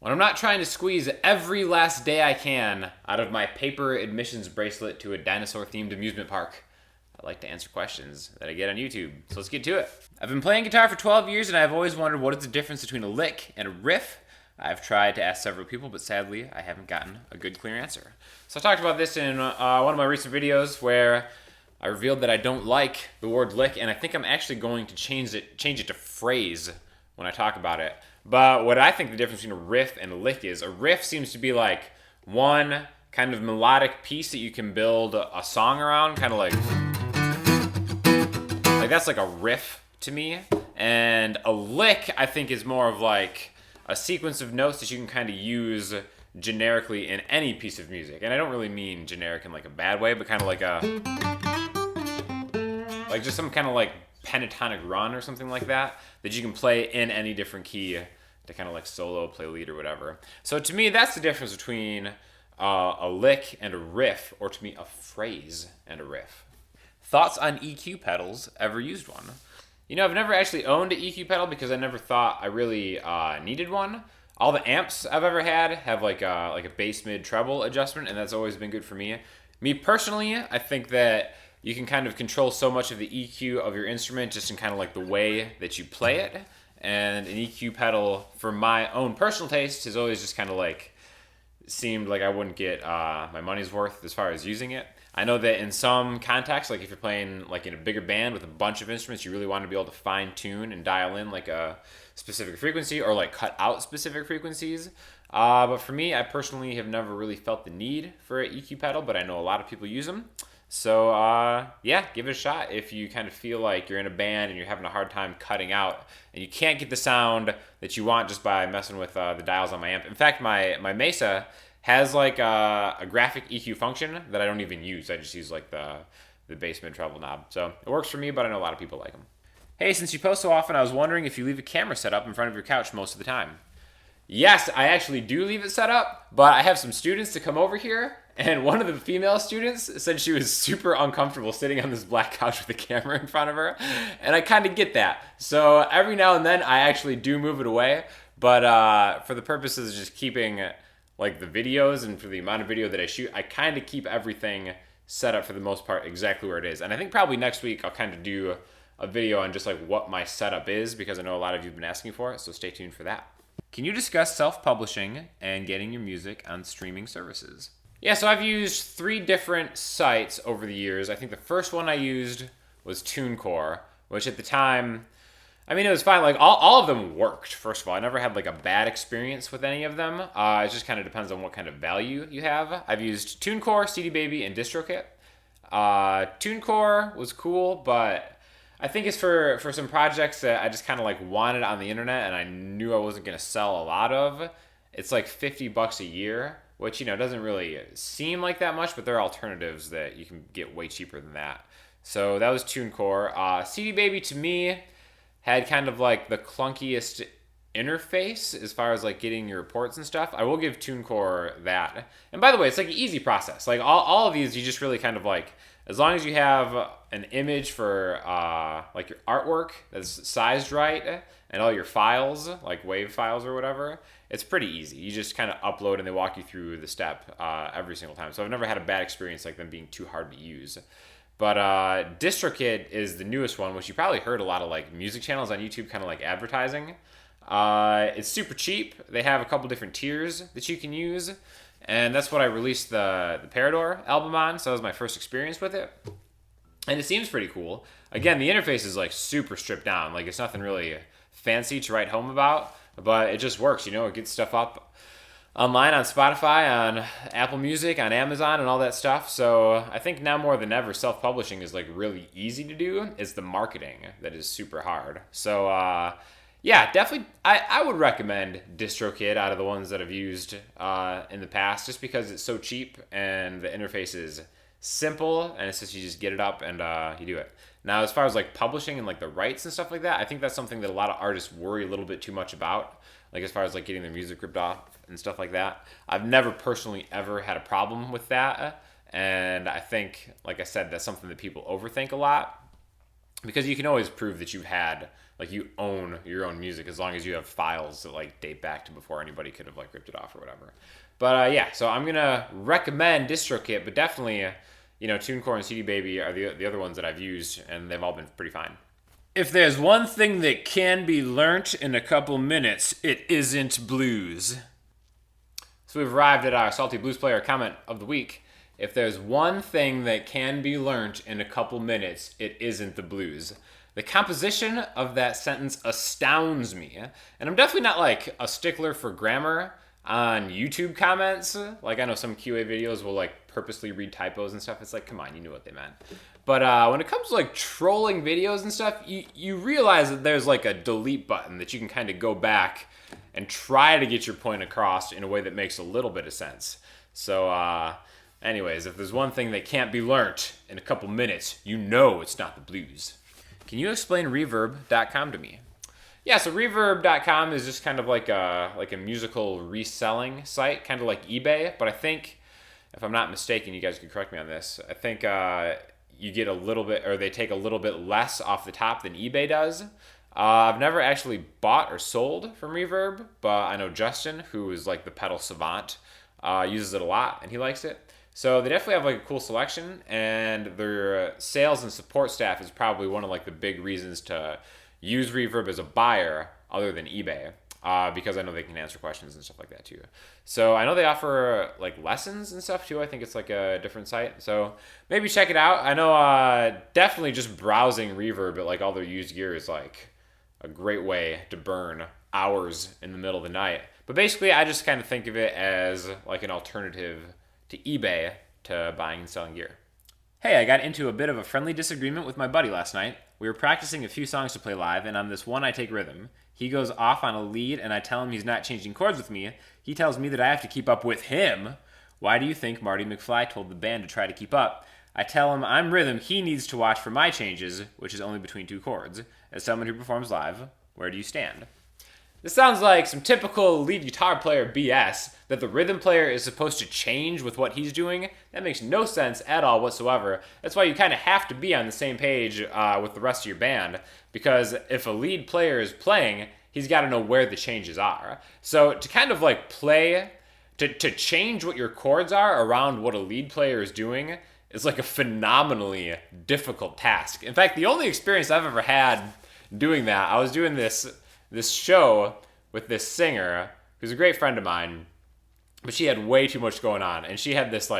When I'm not trying to squeeze every last day I can out of my paper admissions bracelet to a dinosaur-themed amusement park, I like to answer questions that I get on YouTube. So let's get to it. I've been playing guitar for 12 years and I've always wondered what is the difference between a lick and a riff. I've tried to ask several people, but sadly I haven't gotten a good clear answer. So I talked about this in one of my recent videos where I revealed that I don't like the word lick, and I think I'm actually going to change it to phrase when I talk about it. But what I think the difference between a riff and a lick is, a riff seems to be like one kind of melodic piece that you can build a song around, kind of like that's like a riff to me. And a lick, I think, is more of like a sequence of notes that you can kind of use generically in any piece of music. And I don't really mean generic in like a bad way, but kind of like just some kind of like pentatonic run or something like that you can play in any different key to kind of like solo, play lead or whatever. So to me, that's the difference between a lick and a riff, or to me, a phrase and a riff. Thoughts on EQ pedals? Ever used one? You know, I've never actually owned an EQ pedal because I never thought I really needed one. All the amps I've ever had have like a bass mid treble adjustment, and that's always been good for me. Me personally, I think that you can kind of control so much of the EQ of your instrument just in kind of like the way that you play it. And an EQ pedal, for my own personal taste, has always just kind of like seemed like I wouldn't get my money's worth as far as using it. I know that in some contexts, like if you're playing like in a bigger band with a bunch of instruments, you really want to be able to fine tune and dial in like a specific frequency or like cut out specific frequencies. But for me, I personally have never really felt the need for an EQ pedal, but I know a lot of people use them. So yeah, give it a shot if you kind of feel like you're in a band and you're having a hard time cutting out and you can't get the sound that you want just by messing with the dials on my amp. In fact, my Mesa has like a graphic EQ function that I don't even use. I just use like the bass mid treble knob. So it works for me, but I know a lot of people like them. Hey, since you post so often, I was wondering if you leave a camera set up in front of your couch most of the time. Yes, I actually do leave it set up, but I have some students to come over here, and one of the female students said she was super uncomfortable sitting on this black couch with a camera in front of her, and I kind of get that. So every now and then, I actually do move it away, but for the purposes of just keeping like the videos and for the amount of video that I shoot, I kind of keep everything set up for the most part exactly where it is. And I think probably next week I'll kind of do a video on just like what my setup is, because I know a lot of you have been asking for it, so stay tuned for that. Can you discuss self-publishing and getting your music on streaming services? Yeah, so I've used 3 different sites over the years. I think the first one I used was Tunecore, which at the time, I mean, it was fine. Like all of them worked, first of all. I never had like a bad experience with any of them. It just kind of depends on what kind of value you have. I've used Tunecore, CD Baby, and Distrokid. Tunecore was cool, but I think it's for some projects that I just kind of like wanted on the internet and I knew I wasn't going to sell a lot of. It's like $50 a year, which, you know, doesn't really seem like that much, but there are alternatives that you can get way cheaper than that. So that was Tunecore. CD Baby to me had kind of like the clunkiest interface as far as like getting your reports and stuff. I will give Tunecore that. And by the way, it's like an easy process. Like all of these, you just really kind of like, as long as you have an image for like your artwork that's sized right and all your files, like WAV files or whatever, it's pretty easy. You just kind of upload and they walk you through the step every single time. So I've never had a bad experience like them being too hard to use. But Distrokid is the newest one, which you probably heard a lot of like music channels on YouTube kind of like advertising. It's super cheap. They have a couple different tiers that you can use. And that's what I released the Parador album on, so that was my first experience with it. And it seems pretty cool. Again, the interface is like super stripped down. Like it's nothing really fancy to write home about, but it just works, you know, it gets stuff up online on Spotify, on Apple Music, on Amazon, and all that stuff. So I think now more than ever, self-publishing is like really easy to do. It's the marketing that is super hard. So yeah, definitely, I would recommend Distrokid out of the ones that I've used in the past, just because it's so cheap and the interface is simple, and it's just you just get it up and you do it. Now, as far as like publishing and like the rights and stuff like that, I think that's something that a lot of artists worry a little bit too much about, like as far as like getting their music ripped off and stuff like that. I've never personally ever had a problem with that, and I think, like I said, that's something that people overthink a lot. because you can always prove that you've had, like, you own your own music as long as you have files that like date back to before anybody could have like ripped it off or whatever. But yeah, so I'm gonna recommend Distrokid, but definitely, Tunecore and CD Baby are the other ones that I've used, and they've all been pretty fine. If there's one thing that can be learnt in a couple minutes, it isn't blues. So we've arrived at our Salty Blues Player comment of the week. If there's one thing that can be learnt in a couple minutes, it isn't the blues. The composition of that sentence astounds me. And I'm definitely not like a stickler for grammar on YouTube comments. Like, I know some QA videos will like purposely read typos and stuff. It's like, come on, you knew what they meant. But when it comes to like trolling videos and stuff, you realize that there's like a delete button that you can kind of go back and try to get your point across in a way that makes a little bit of sense. So anyways, if there's one thing that can't be learnt in a couple minutes, it's not the blues. Can you explain Reverb.com to me? Yeah, so Reverb.com is just kind of like a musical reselling site, kind of like eBay. But I think, if I'm not mistaken, you guys can correct me on this, I think you get a little bit, or they take a little bit less off the top than eBay does. I've never actually bought or sold from Reverb, but I know Justin, who is like the pedal savant, uses it a lot, and he likes it. So they definitely have like a cool selection, and their sales and support staff is probably one of like the big reasons to use Reverb as a buyer other than eBay, because I know they can answer questions and stuff like that too. So I know they offer like lessons and stuff too. I think it's like a different site. So maybe check it out. I know definitely just browsing Reverb at like all their used gear is like a great way to burn hours in the middle of the night. But basically, I just kind of think of it as like an alternative to eBay to buying and selling gear. Hey, I got into a bit of a friendly disagreement with my buddy last night. We were practicing a few songs to play live, and on this one I take rhythm. He goes off on a lead, and I tell him he's not changing chords with me. He tells me that I have to keep up with him. Why do you think Marty McFly told the band to try to keep up? I tell him I'm rhythm, he needs to watch for my changes, which is only between two chords. As someone who performs live, where do you stand? This sounds like some typical lead guitar player BS, that the rhythm player is supposed to change with what he's doing. That makes no sense at all whatsoever. That's why you kind of have to be on the same page with the rest of your band, because if a lead player is playing, he's got to know where the changes are. So to kind of like play, to change what your chords are around what a lead player is doing is like a phenomenally difficult task. In fact, the only experience I've ever had doing that, I was doing this show with this singer who's a great friend of mine, but she had way too much going on, and she had this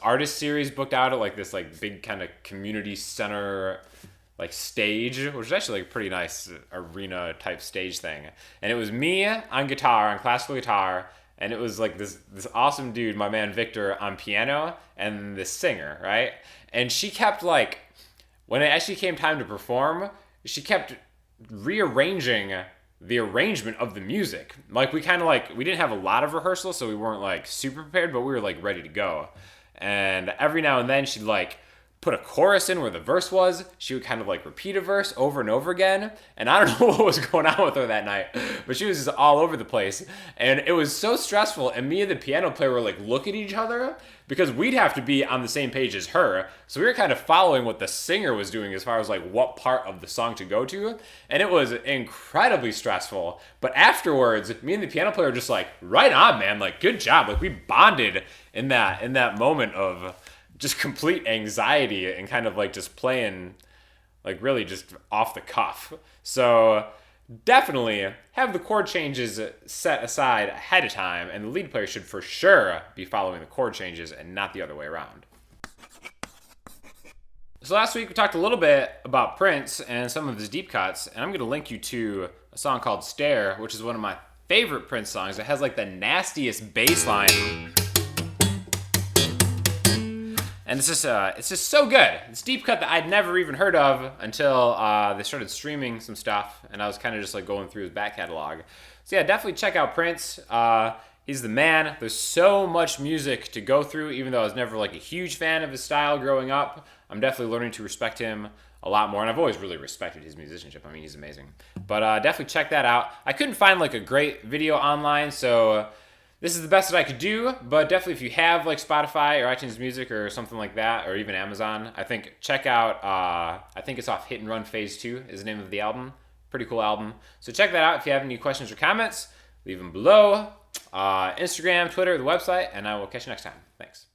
artist series booked out at like this like big kind of community center like stage, which is actually like a pretty nice arena type stage thing. And it was me on guitar, on classical guitar, and it was like this awesome dude, my man Victor, on piano, and this singer, right? And she kept like, when it actually came time to perform, she kept rearranging the arrangement of the music. Like we didn't have a lot of rehearsal, so we weren't like super prepared, but we were like ready to go. And every now and then she'd like put a chorus in where the verse was. She would kind of like repeat a verse over and over again. And I don't know what was going on with her that night, but she was just all over the place. And it was so stressful. And me and the piano player were like look at each other because we'd have to be on the same page as her. So we were kind of following what the singer was doing as far as like what part of the song to go to. And it was incredibly stressful. But afterwards, me and the piano player were just like, right on, man. Like, good job. Like we bonded in that moment of just complete anxiety and kind of like just playing like really just off the cuff. So definitely have the chord changes set aside ahead of time, and the lead player should for sure be following the chord changes and not the other way around. So last week we talked a little bit about Prince and some of his deep cuts, and I'm going to link you to a song called Stare, which is one of my favorite Prince songs. It has like the nastiest bass line. And it's just so good. It's deep cut that I'd never even heard of until they started streaming some stuff, and I was kind of just like going through his back catalog. So yeah, definitely check out Prince. He's the man. There's so much music to go through, even though I was never like a huge fan of his style growing up. I'm definitely learning to respect him a lot more, and I've always really respected his musicianship. I mean, he's amazing. But definitely check that out. I couldn't find like a great video online, so This is the best that I could do, but definitely if you have like Spotify or iTunes Music or something like that, or even Amazon, I think check out, I think it's off Hit and Run Phase 2 is the name of the album. Pretty cool album. So check that out. If you have any questions or comments, leave them below. Instagram, Twitter, the website, and I will catch you next time. Thanks.